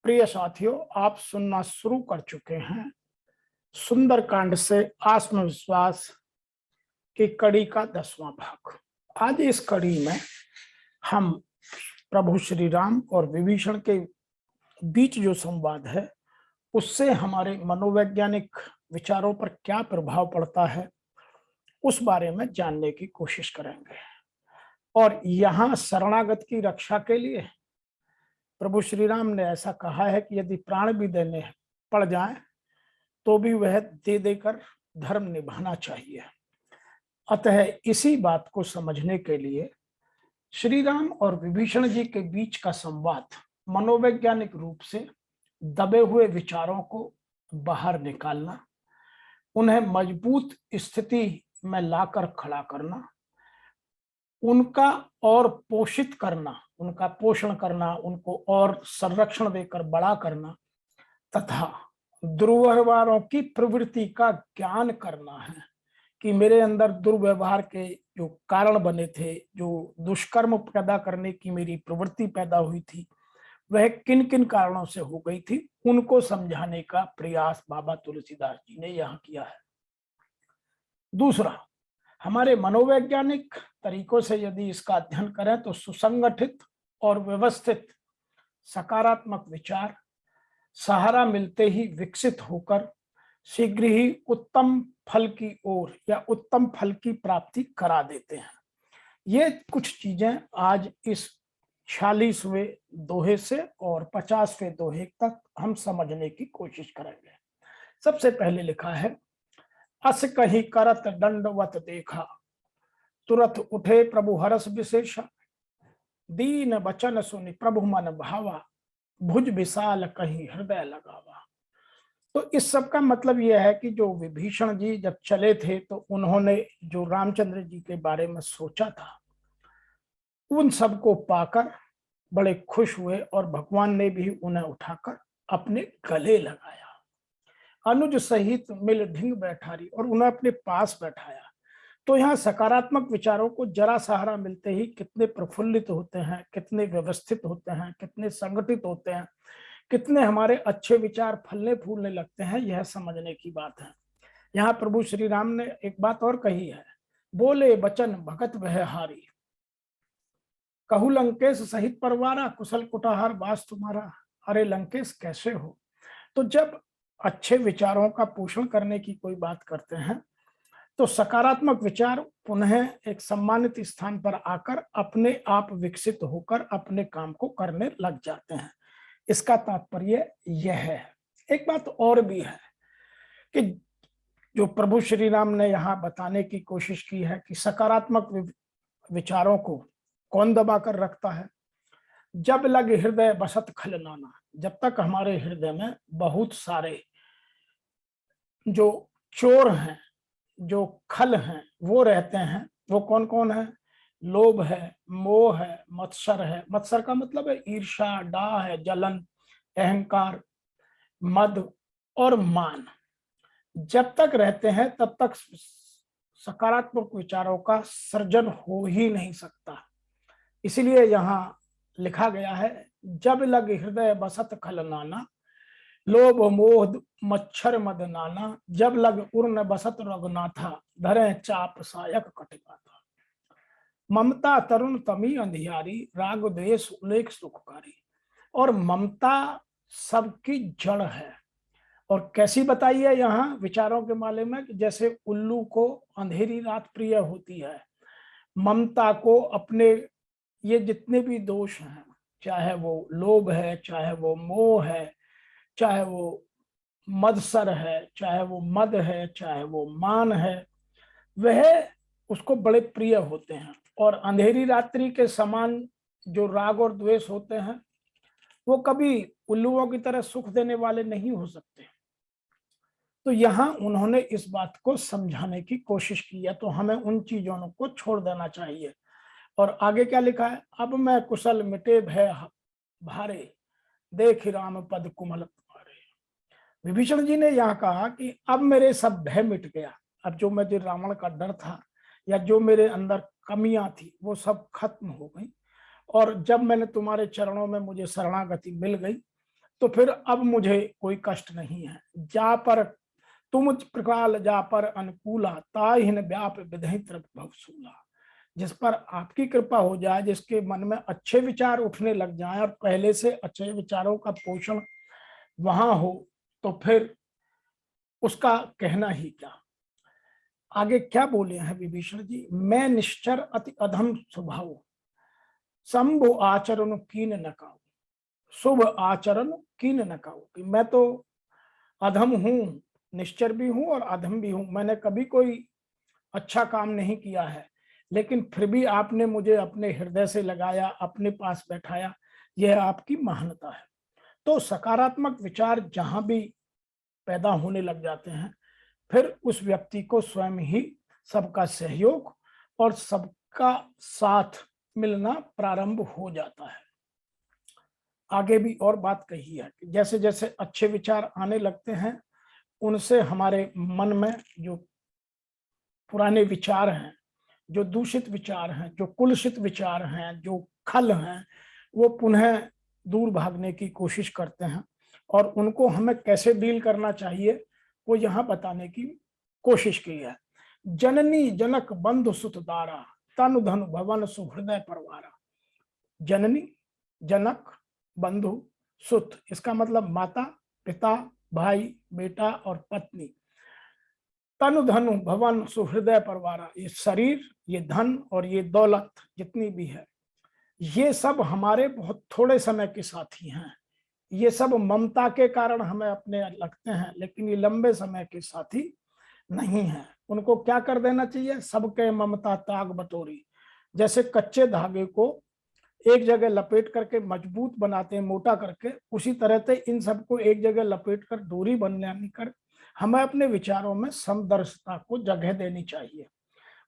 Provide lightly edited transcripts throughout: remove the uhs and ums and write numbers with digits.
प्रिय साथियों, आप सुनना शुरू कर चुके हैं सुंदरकांड से आत्मविश्वास की कड़ी का 10वां भाग। आज इस कड़ी में हम प्रभु श्री राम और विभीषण के बीच जो संवाद है उससे हमारे मनोवैज्ञानिक विचारों पर क्या प्रभाव पड़ता है उस बारे में जानने की कोशिश करेंगे। और यहाँ शरणागत की रक्षा के लिए प्रभु श्री राम ने ऐसा कहा है कि यदि प्राण भी देने पड़ जाए तो भी वह दे देकर धर्म निभाना चाहिए। अतः इसी बात को समझने के लिए श्री राम और विभीषण जी के बीच का संवाद मनोवैज्ञानिक रूप से दबे हुए विचारों को बाहर निकालना, उन्हें मजबूत स्थिति में लाकर खड़ा करना, उनका और पोषित करना, उनका पोषण करना, उनको और संरक्षण देकर बड़ा करना तथा दुर्व्यवहारों की प्रवृत्ति का ज्ञान करना है कि मेरे अंदर दुर्व्यवहार के जो कारण बने थे, जो दुष्कर्म पैदा करने की मेरी प्रवृत्ति पैदा हुई थी, वह किन किन कारणों से हो गई थी, उनको समझाने का प्रयास बाबा तुलसीदास जी ने यहाँ किया है। दूसरा, हमारे मनोवैज्ञानिक तरीकों से यदि इसका अध्ययन करें तो सुसंगठित और व्यवस्थित सकारात्मक विचार सहारा मिलते ही विकसित होकर शीघ्र ही उत्तम फल की ओर या उत्तम फल की प्राप्ति करा देते हैं। ये कुछ चीजें आज इस 46वें दोहे से और 50वें दोहे तक हम समझने की कोशिश करेंगे। सबसे पहले लिखा है, अस कहीं करत दंडवत देखा, तुरत उठे प्रभु हरस विशेषा, दीन बचन सुनि प्रभु मन भावा, भुज विशाल कहीं हृदय लगावा। तो इस सब का मतलब यह है कि जो विभीषण जी जब चले थे तो उन्होंने जो रामचंद्र जी के बारे में सोचा था उन सबको पाकर बड़े खुश हुए और भगवान ने भी उन्हें उठाकर अपने गले लगाया। अनुज सहित मिल ढिंग बैठारी, और उन्हें अपने पास बैठाया। तो यहाँ सकारात्मक विचारों को जरा सहारा मिलते ही कितने प्रफुल्लित होते हैं, कितने व्यवस्थित होते हैं, कितने संगठित होते हैं, कितने हमारे अच्छे विचार फलने फूलने लगते हैं, यह समझने की बात है। यहाँ प्रभु श्री राम ने एक बात और कही है, बोले बचन भगत वह हारी, कहू लंकेश सहित परवारा, कुशल कुटाहार वास तुम्हारा। अरे लंकेश कैसे हो? तो जब अच्छे विचारों का पोषण करने की कोई बात करते हैं तो सकारात्मक विचार पुनः एक सम्मानित स्थान पर आकर अपने आप विकसित होकर अपने काम को करने लग जाते हैं। इसका तात्पर्य यह है। एक बात और भी है कि जो प्रभु श्री राम ने यहाँ बताने की कोशिश की है कि सकारात्मक विचारों को कौन दबा कर रखता है, जब लग हृदय बसत खल नाना, जब तक हमारे हृदय में बहुत सारे जो चोर हैं, जो खल हैं, वो रहते हैं। वो कौन कौन है? लोभ है, मोह है, मत्सर है। मत्सर का मतलब है ईर्ष्या, डाह है, जलन, अहंकार, मद और मान। जब तक रहते हैं तब तक सकारात्मक विचारों का सृजन हो ही नहीं सकता। इसलिए यहाँ लिखा गया है, जब लग हृदय बसत खल नाना, लोभ मोह मच्छर मद नाना, जब लग उर्न बसत रघुनाथा, धरे चाप सायक कटिगाथा। ममता तरुण तमी अंधियारी, राग द्वेष उल्लेख सुखकारी। और ममता सबकी जड़ है। और कैसी बताई है यहाँ विचारों के माले में कि जैसे उल्लू को अंधेरी रात प्रिय होती है, ममता को अपने ये जितने भी दोष हैं, चाहे वो लोभ है, चाहे वो मोह है, चाहे वो मदसर है, चाहे वो मद है, चाहे वो मान है, वह उसको बड़े प्रिय होते हैं। और अंधेरी रात्रि के समान जो राग और द्वेष होते हैं वो कभी उल्लुओं की तरह सुख देने वाले नहीं हो सकते। तो यहाँ उन्होंने इस बात को समझाने की कोशिश की है, तो हमें उन चीजों को छोड़ देना चाहिए। और आगे क्या लिखा है, अब मैं कुशल मिटे भय भारे, देख राम पद कुमल तुम्हारे। विभीषण जी ने यहाँ कहा कि अब मेरे सब भय मिट गया। अब जो मुझे रावण का डर था या जो मेरे अंदर कमियां थी वो सब खत्म हो गई। और जब मैंने तुम्हारे चरणों में मुझे शरणागति मिल गई तो फिर अब मुझे कोई कष्ट नहीं है। जा पर तुम प्रकाल जा पर अनुकूला, ताहिन व्याप विधि भवसूला। जिस पर आपकी कृपा हो जाए, जिसके मन में अच्छे विचार उठने लग जाएं और पहले से अच्छे विचारों का पोषण वहां हो, तो फिर उसका कहना ही क्या। आगे क्या बोले हैं विभीषण जी, मैं निश्चर अति अधम स्वभाव, शंभु आचरण कीन न काऊ, शुभ आचरण कीन न काऊ। कि मैं तो अधम हूं, निश्चर भी हूं और अधम भी हूं। मैंने कभी कोई अच्छा काम नहीं किया है, लेकिन फिर भी आपने मुझे अपने हृदय से लगाया, अपने पास बैठाया, यह आपकी महानता है। तो सकारात्मक विचार जहां भी पैदा होने लग जाते हैं, फिर उस व्यक्ति को स्वयं ही सबका सहयोग और सबका साथ मिलना प्रारंभ हो जाता है। आगे भी और बात कही है कि जैसे जैसे अच्छे विचार आने लगते हैं, उनसे हमारे मन में जो पुराने विचार हैं, जो दूषित विचार हैं, जो कुलसित विचार हैं, जो खल हैं, वो पुनः दूर भागने की कोशिश करते हैं। और उनको हमें कैसे डील करना चाहिए, वो यहाँ बताने की कोशिश की है। जननी जनक बंधु सुत दारा, तनु धन भवन सुहृदय परवारा। जननी, जनक, बंधु, सुत, इसका मतलब माता, पिता, भाई, बेटा और पत्नी। तनु धनु भवन सुहृदय परवारा, ये शरीर, ये धन और ये दौलत जितनी भी है, ये सब हमारे बहुत थोड़े समय के साथी हैं। ये सब ममता के कारण हमें अपने लगते हैं, लेकिन ये लंबे समय के साथी नहीं है। उनको क्या कर देना चाहिए, सबके ममता ताग बटोरी। जैसे कच्चे धागे को एक जगह लपेट करके मजबूत बनाते हैं, मोटा करके, उसी तरह से इन सबको एक जगह लपेट कर डोरी बनाने कर हमें अपने विचारों में समदर्शिता को जगह देनी चाहिए।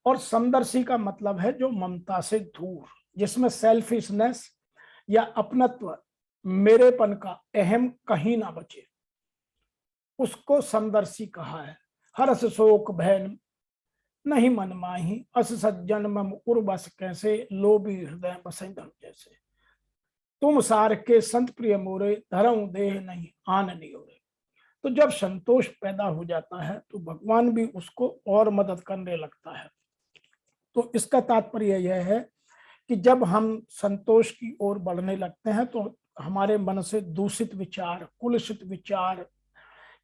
और समदर्शी का मतलब है जो ममता से दूर, जिसमें सेल्फिशनेस या अपनत्व, मेरेपन का अहम कहीं ना बचे, उसको समदर्शी कहा है। हर्ष शोक भय नहीं मन माही, अस सज्जन मम उर्बस कैसे, लोभी हृदय बसै धन जैसे। तुम सार के संत प्रिय मोरे, धरऊं देह नहीं आन नियोरे। तो जब संतोष पैदा हो जाता है तो भगवान भी उसको और मदद करने लगता है। तो इसका तात्पर्य यह है कि जब हम संतोष की ओर बढ़ने लगते हैं तो हमारे मन से दूषित विचार, कुलसित विचार,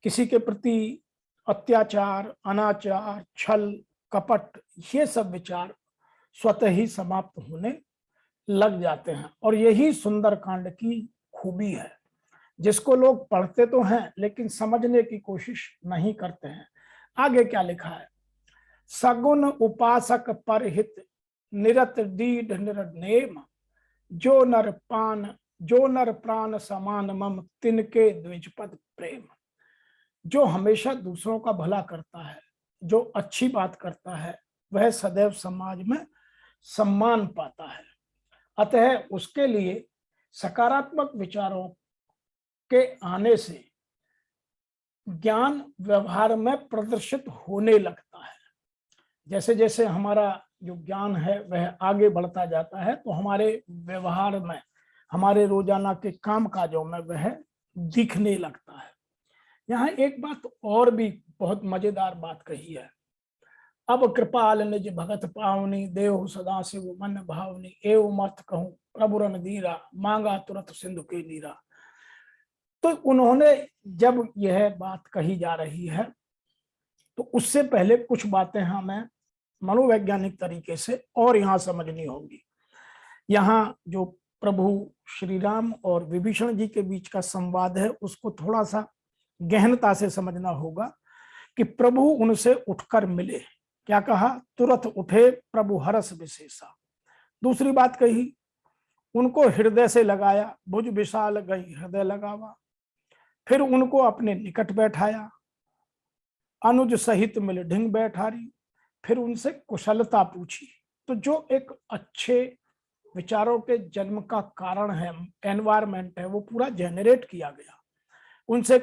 किसी के प्रति अत्याचार, अनाचार, छल, कपट, ये सब विचार स्वतः ही समाप्त होने लग जाते हैं। और यही सुंदरकांड की खूबी है, जिसको लोग पढ़ते तो हैं लेकिन समझने की कोशिश नहीं करते हैं। आगे क्या लिखा है, सगुन उपासक परहित निरत दीढ़ निरनेम, जो नर प्राण समान मम तिनके द्विजपद प्रेम। जो हमेशा दूसरों का भला करता है, जो अच्छी बात करता है, वह सदैव समाज में सम्मान पाता है। अतः उसके लिए सकारात्मक विचारों के आने से ज्ञान व्यवहार में प्रदर्शित होने लगता है। जैसे जैसे हमारा जो ज्ञान है वह आगे बढ़ता जाता है, तो हमारे व्यवहार में, हमारे रोजाना के काम काजों में वह दिखने लगता है। यहाँ एक बात और भी बहुत मजेदार बात कही है, अब कृपाल निज भगत पावनी, देव सदा शिव मन भावनी, एव मत कहूं प्रभु रन धीरा, मांगा तुरंत सिंधु के नीरा। तो उन्होंने जब यह बात कही जा रही है, तो उससे पहले कुछ बातें हमें मनोवैज्ञानिक तरीके से और यहाँ समझनी होगी। यहाँ जो प्रभु श्री राम और विभीषण जी के बीच का संवाद है, उसको थोड़ा सा गहनता से समझना होगा कि प्रभु उनसे उठकर मिले। क्या कहा, तुरंत उठे प्रभु हरस विशेषा। दूसरी बात कही, उनको हृदय से लगाया, भुज विशाल गई हृदय लगावा। फिर उनको अपने निकट बैठाया, अनुज सहित मिल ढिंग बैठारी। फिर उनसे कुशलता पूछी। तो जो एक अच्छे विचारों के जन्म का कारण है, एनवायरमेंट है, वो पूरा जनरेट किया गया। उनसे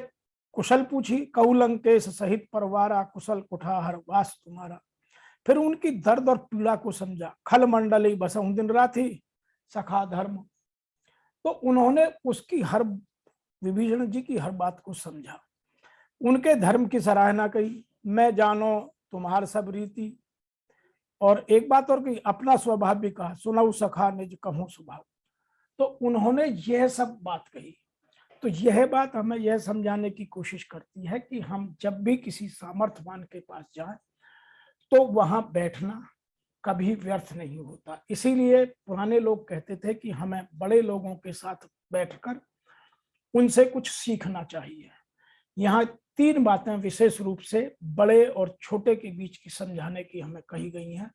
कुशल पूछी, कौलंकेश सहित परवारा, कुशल कुठार वास तुम्हारा। फिर उनकी दर्द और पीड़ा को समझा, खल मंडली बसहु दिन राति सखा धर्म। तो उन्होंने उसकी हर विभीषण जी की हर बात को समझा, उनके धर्म की सराहना कही, मैं जानो तुम्हार सब रीति, और एक बात और कही, अपना स्वभाव भी कहा, सुनऊ सखा निज कहूं स्वभाव। तो उन्होंने यह सब बात कही। तो यह बात हमें यह समझाने की कोशिश करती है कि हम जब भी किसी सामर्थ्यवान के पास जाएं तो वहां बैठना कभी व्यर्थ नहीं होता। इसीलिए पुराने लोग कहते थे कि हमें बड़े लोगों के साथ बैठकर उनसे कुछ सीखना चाहिए। यहाँ तीन बातें विशेष रूप से बड़े और छोटे के बीच की समझाने की हमें कही गई हैं।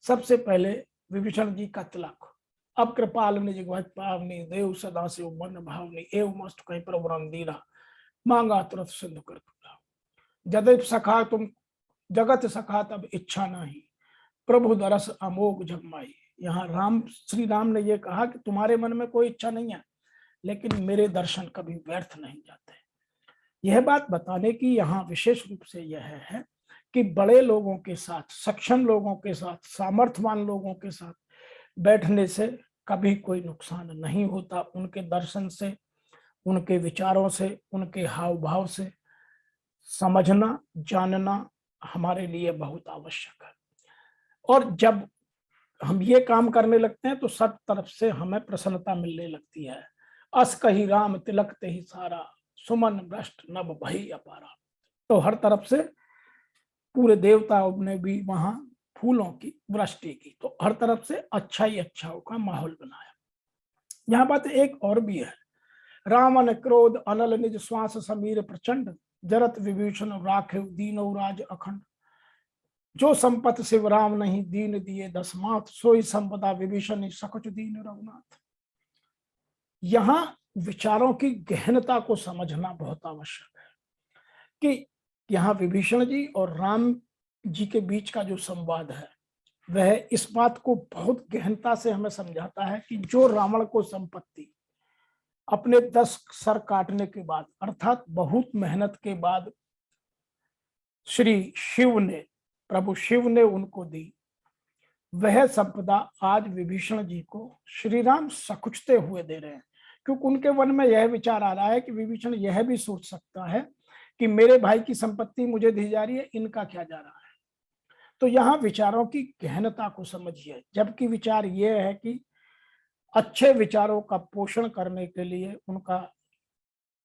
सबसे पहले विभीषण जी का तिलक, अब कृपाल निज भक्त पावनी, देव सदा से मन भावनी, एव मस्त कहीं प्रभुरम दीरा, मांगा तुरंत सिंधु कर तुला। जदि सखा तुम जगत सखा तब इच्छा नहीं, प्रभु दरस अमोघ जगमाई। यहाँ श्री राम ने यह कहा कि तुम्हारे मन में कोई इच्छा नहीं है, लेकिन मेरे दर्शन कभी व्यर्थ नहीं जाते। यह बात बताने की यहाँ विशेष रूप से यह है कि बड़े लोगों के साथ, सक्षम लोगों के साथ, सामर्थ्यवान लोगों के साथ बैठने से कभी कोई नुकसान नहीं होता। उनके दर्शन से, उनके विचारों से, उनके हाव भाव से समझना, जानना हमारे लिए बहुत आवश्यक है। और जब हम ये काम करने लगते हैं तो सब तरफ से हमें प्रसन्नता मिलने लगती है। अस कही राम तिलक ते ही सारा, सुमन भ्रष्ट नभ भई अपारा। तो हर तरफ से पूरे देवताओं ने भी वहां फूलों की वृष्टि की, तो हर तरफ से अच्छा ही अच्छाओं का माहौल बनाया। यहाँ बात एक और भी है, रावण क्रोध अनल निज श्वास समीर प्रचंड, जरत विभीषण राखे दीनो राज अखंड। जो संपत शिव राम नहीं दीन दिए दस मात, सोई संपदा विभीषण सकुच दीन रघुनाथ। यहां विचारों की गहनता को समझना बहुत आवश्यक है कि यहाँ विभीषण जी और राम जी के बीच का जो संवाद है वह इस बात को बहुत गहनता से हमें समझाता है कि जो रावण को संपत्ति अपने 10 सर काटने के बाद, अर्थात बहुत मेहनत के बाद श्री शिव ने, प्रभु शिव ने उनको दी, वह संपदा आज विभीषण जी को श्री राम सकुचते हुए दे रहे हैं। क्योंकि उनके मन में यह विचार आ रहा है कि विभीषण यह भी सोच सकता है कि मेरे भाई की संपत्ति मुझे दी जा रही है, इनका क्या जा रहा है। तो यहाँ विचारों की गहनता को समझिए, जबकि विचार यह है कि अच्छे विचारों का पोषण करने के लिए, उनका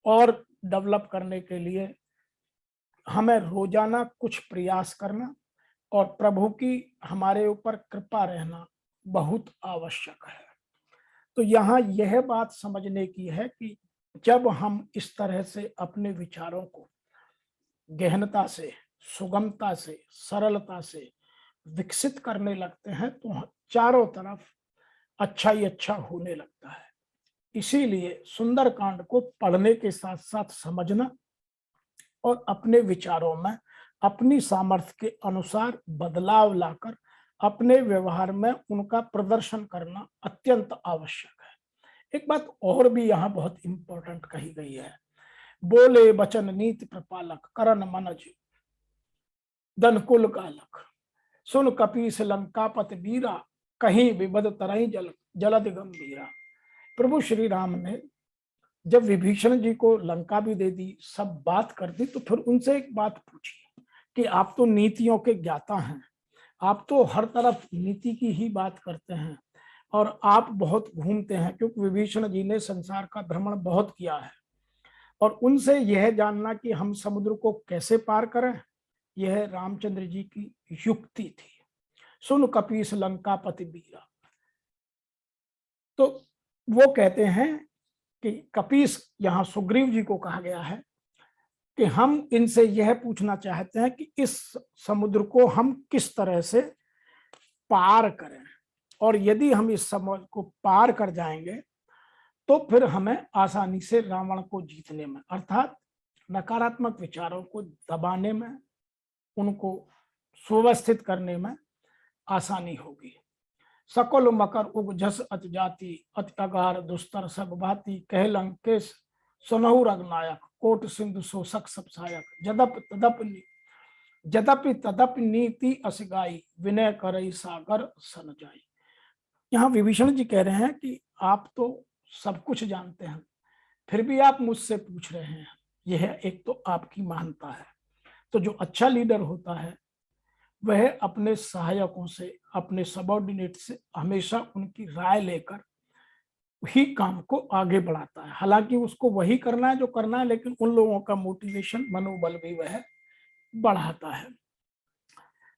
और डेवलप करने के लिए हमें रोजाना कुछ प्रयास करना और प्रभु की हमारे ऊपर कृपा रहना बहुत आवश्यक है। तो यहाँ यह बात समझने की है कि जब हम इस तरह से अपने विचारों को गहनता से, सुगमता से, सरलता से विकसित करने लगते हैं तो चारों तरफ अच्छा ही अच्छा होने लगता है। इसीलिए सुंदरकांड को पढ़ने के साथ साथ समझना और अपने विचारों में अपनी सामर्थ्य के अनुसार बदलाव लाकर अपने व्यवहार में उनका प्रदर्शन करना अत्यंत आवश्यक है। एक बात और भी यहाँ बहुत इंपॉर्टेंट कही गई है, बोले बचन नीति प्रपालक, करन मनज दन कुल कालक, सुन कपीस लंकापत वीरा, कहीं विबद तरही जलद गंभीरा। प्रभु श्री राम ने जब विभीषण जी को लंका भी दे दी, सब बात कर दी, तो फिर उनसे एक बात पूछी कि आप तो नीतियों के ज्ञाता हैं, आप तो हर तरफ नीति की ही बात करते हैं और आप बहुत घूमते हैं, क्योंकि विभीषण जी ने संसार का भ्रमण बहुत किया है। और उनसे यह जानना कि हम समुद्र को कैसे पार करें, यह रामचंद्र जी की युक्ति थी। सुन कपीस लंकापति वीरा। तो वो कहते हैं कि कपीस, यहाँ सुग्रीव जी को कहा गया है कि हम इनसे यह पूछना चाहते हैं कि इस समुद्र को हम किस तरह से पार करें, और यदि हम इस समुद्र को पार कर जाएंगे तो फिर हमें आसानी से रावण को जीतने में, अर्थात नकारात्मक विचारों को दबाने में, उनको सुव्यवस्थित करने में आसानी होगी। सकल मकर उग झस अत जाति, अति अगार दुस्तर सब भांति, कह लंकेश सुनहु रघुनायक, कोट सिंधु शोषक सब सहायक, जदपि तदपि नीति असगाई, विनय करई सागर सन जाई। यहाँ विभीषण जी कह रहे हैं कि आप तो सब कुछ जानते हैं, फिर भी आप मुझसे पूछ रहे हैं। यह एक तो आपकी महानता है। तो जो अच्छा लीडर होता है वह अपने सहायकों से, अपने सबॉर्डिनेट से हमेशा उनकी राय लेकर ही काम को आगे बढ़ाता है। हालांकि उसको वही करना है जो करना है, लेकिन उन लोगों का मोटिवेशन, मनोबल भी वह बढ़ाता है।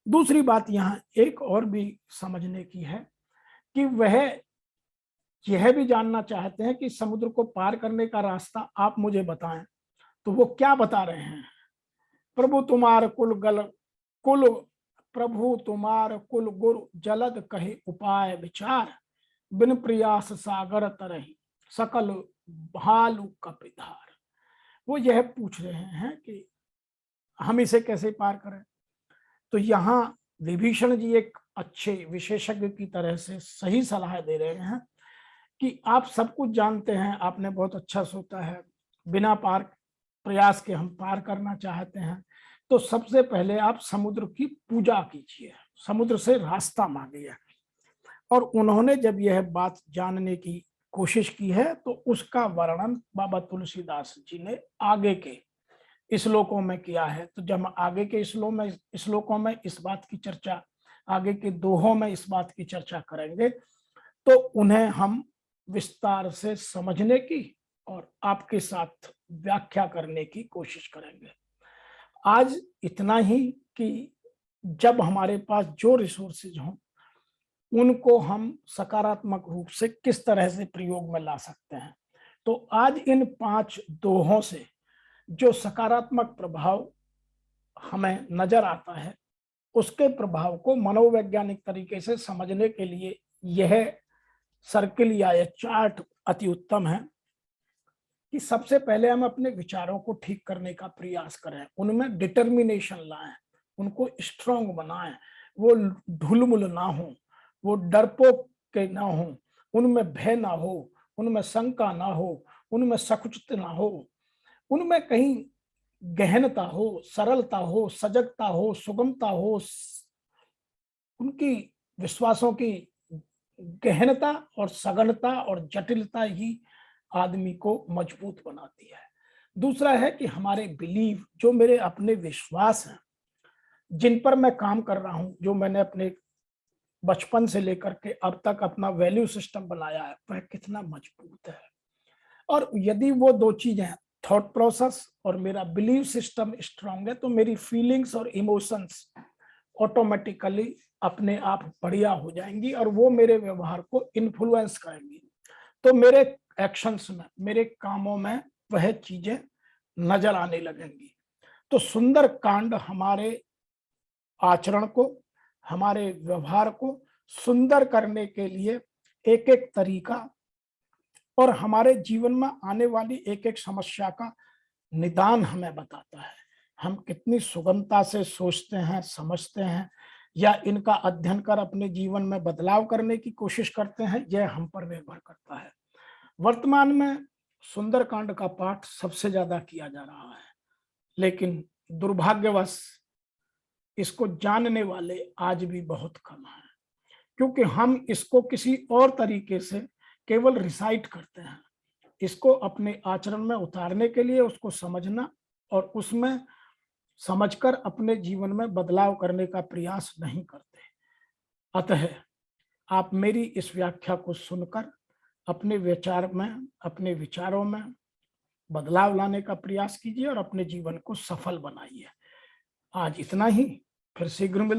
दूसरी बात यहाँ एक और भी समझने की है कि वह यह भी जानना चाहते हैं कि समुद्र को पार करने का रास्ता आप मुझे बताएं। तो वो क्या बता रहे हैं? प्रभु तुम्हार कुल प्रभु तुम्हार कुल गुरु जलद कहे उपाय विचार, बिन प्रयास सागर तरही सकल भालु कपिधार। वो यह पूछ रहे हैं कि हम इसे कैसे पार करें। तो यहाँ विभीषण जी एक अच्छे विशेषज्ञ की तरह से सही सलाह दे रहे हैं कि आप सब कुछ जानते हैं, आपने बहुत अच्छा सोचा है, बिना पार प्रयास के हम पार करना चाहते हैं, तो सबसे पहले आप समुद्र की पूजा कीजिए, समुद्र से रास्ता मांगिए। और उन्होंने जब यह बात जानने की कोशिश की है तो उसका वर्णन बाबा तुलसीदास जी ने आगे के श्लोकों में किया है। तो जब हम आगे के श्लोकों में इस बात की चर्चा, आगे के दोहों में इस बात की चर्चा करेंगे, तो उन्हें हम विस्तार से समझने की और आपके साथ व्याख्या करने की कोशिश करेंगे। आज इतना ही कि जब हमारे पास जो रिसोर्सेज हों उनको हम सकारात्मक रूप से किस तरह से प्रयोग में ला सकते हैं। तो आज इन 5 दोहों से जो सकारात्मक प्रभाव हमें नजर आता है, उसके प्रभाव को मनोवैज्ञानिक तरीके से समझने के लिए यह सर्किल या यह चार्ट अति उत्तम है कि सबसे पहले हम अपने विचारों को ठीक करने का प्रयास करें, उनमें डिटर्मिनेशन लाएं, उनको स्ट्रांग बनाएं, वो ढुलमुल ना हो, वो डरपोक के ना हो, उनमें भय ना हो, उनमें शंका ना हो, उनमें सकुचित ना हो, उनमें कहीं गहनता हो, सरलता हो, सजगता हो, सुगमता हो, उनकी विश्वासों की गहनता और सघनता और जटिलता ही आदमी को मजबूत बनाती है। दूसरा है कि हमारे बिलीव, जो मेरे अपने विश्वास हैं, जिन पर मैं काम कर रहा हूं, जो मैंने अपने बचपन से लेकर के अब तक अपना वैल्यू सिस्टम बनाया है, वह कितना मजबूत है। और यदि वो दो चीजें, थॉट प्रोसेस और मेरा बिलीव सिस्टम स्ट्रांग है, तो मेरी फीलिंग्स और इमोशंस ऑटोमेटिकली अपने आप बढ़िया हो जाएंगी और वो मेरे व्यवहार को इन्फ्लुएंस करेंगी। तो मेरे एक्शंस में, मेरे कामों में वह चीजें नजर आने लगेंगी। तो सुंदर कांड हमारे आचरण को, हमारे व्यवहार को सुंदर करने के लिए एक एक तरीका और हमारे जीवन में आने वाली एक एक समस्या का निदान हमें बताता है। हम कितनी सुगमता से सोचते हैं, समझते हैं, या इनका अध्ययन कर अपने जीवन में बदलाव करने की कोशिश करते हैं, यह हम पर निर्भर करता है। वर्तमान में सुंदरकांड का पाठ सबसे ज्यादा किया जा रहा है, लेकिन दुर्भाग्यवश इसको जानने वाले आज भी बहुत कम हैं, क्योंकि हम इसको किसी और तरीके से केवल रिसाइट करते हैं। इसको अपने आचरण में उतारने के लिए उसको समझना और उसमें समझकर अपने जीवन में बदलाव करने का प्रयास नहीं करते। अतः आप मेरी इस व्याख्या को सुनकर अपने विचार में, अपने विचारों में बदलाव लाने का प्रयास कीजिए और अपने जीवन को सफल बनाइए। आज इतना ही, फिर शीघ्र मिलते